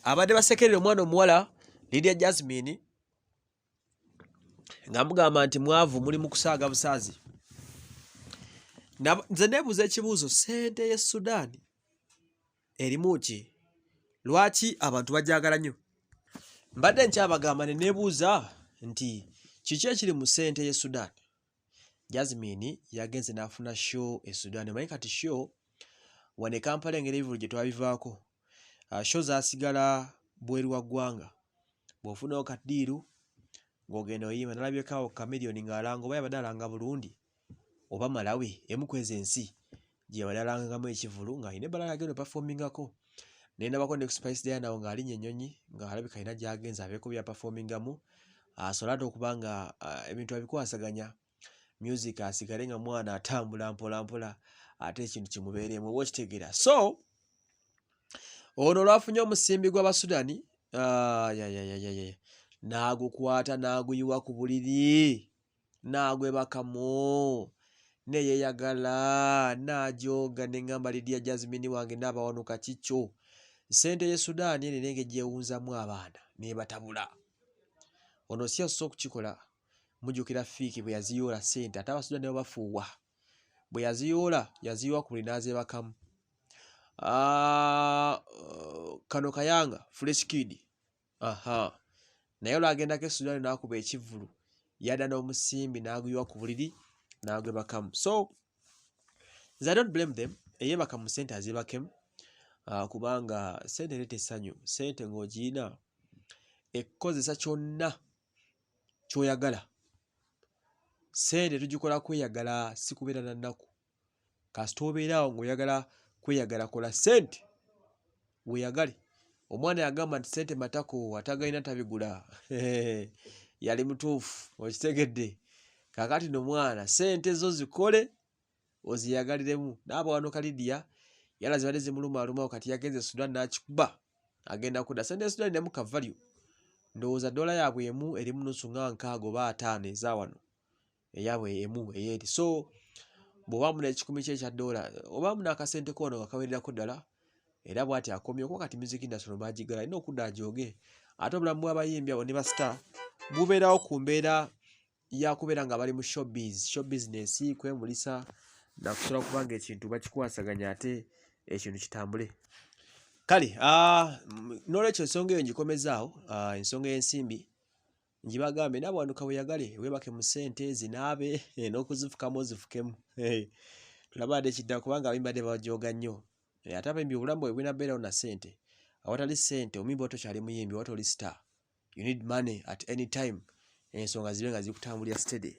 abadde basekerera omwana omuwala Lydia Jazmine nga mugamba nti mwavu muli mu kusaaga busaazi. Nze neebuuza ekibuuzo, sente ye Sudan erimu ki? Lwaki abantu bajagala nnyo? Mbadde nkyabagamba ne neebuuza nti kiki ekiri mu sente ye Sudan? Jazmine yagenze n'afuna show e Sudan. Omanyi kati show wano e Kampala engeri ebivulu gye twabivaako. Show zaasigala bweru wa ggwanga. Bw'ofunawo kaddiiru ng'ogenda oyimba. Nalabyeko Chameleone ng'alanga, oba yabadde alanga Burundi oba Malawi, emu ku ezo ensi gye yabadde alangamu ekivulu ng'alina ebbala ly'agenda opafomingako. Ne ndabako ne Spice Diana awo ng'alinya ennyonyi ng'alabika alina gy'agenze abeeko by'apafomingamu. Asobole ate okuba nga ebintu abikwasaganya, music asigale nga mwana atambula mpola mpola ate ekintu kimubeeremu, oba okitegeera. So ono olwafunye omusimbi gw'Abasudani n'agukwata n'aguyiwa ku buliri n'agwebakamu ne yeeyagala n'ajoga ne ŋŋamba Lydia Jazmine wange n'abawanuka kikyo. Sente ye Sudan nina engeri gyewunzamu abaana n'ebatabula. Ono si yasoose okukikola. Mujjukira Fiiki bwe yaziyoola sente ate Abasudani nabo bafuuwa. Bwe yaziyoola yaziyiwa ku buli nazebakamu. Kano Kayanga Fresh Kid naye olwagendako e Sudan n'akuba ekivvulu yadda n'omusimbi n'aguyiwa ku buliri n'agwebakamu. So I don't blame them. Eyeebaka mu sente azibakemu kubanga sente ereeta essanyu. Sente ng'ogiyina ekkozesa kyonna ky'oyagala. Sente tugikola kweyagala, si kubeera na nnaku. Kasita obeeraawo ng'oyagala kweyagala, kola sente weeyagale. Omwana yagamba nti sente matako atagalina tabigula. Yali mutuufu, okitegedde. Kaakati no mwana sente zo zikole oziyagaliremu. N'abawanuka Lydia yalaze badde zimulumaluma kati yagenze Sudan n'akikuba agenda kudda. Sente ya Sudan nemu ka value. Ndowooza dola yaabwe emu eri mu nusu nga 60 oba 5 eza wano. Eyaabwe emu ey'eri. So bw'oba muna ekikumi kye ekya dola oba muna akasente koono nga kawererako ddala era bw'ati akomye kuba kati music industry baagigala alina okudda ajoge. Ate obulamu bw'abayimbi abo ne ba star bubeerawo ku mbeera ya kubeera nga bali mu show business, kwemulisa nakusobola kuba nga ekintu bakikwasaganya ate ekintu kitambule. Kale n'olwekyo ensonga eyo ngikomezaawo. Ensonga y'ensimbi ngibagambe n'abawanuka weeyagale weebake mu sente zinaabe n'okuzifukamu ozifukemu. Tulabadde kidda kubanga abimbi badde bajoga nnyo. Ate abimbi obulamu bwe bulina beerawo na sente. Awatali sente omuyimbi oba tokyali muyimbi oba toli star. You need money at any time. Ensonga zibe nga zikutambulira steady.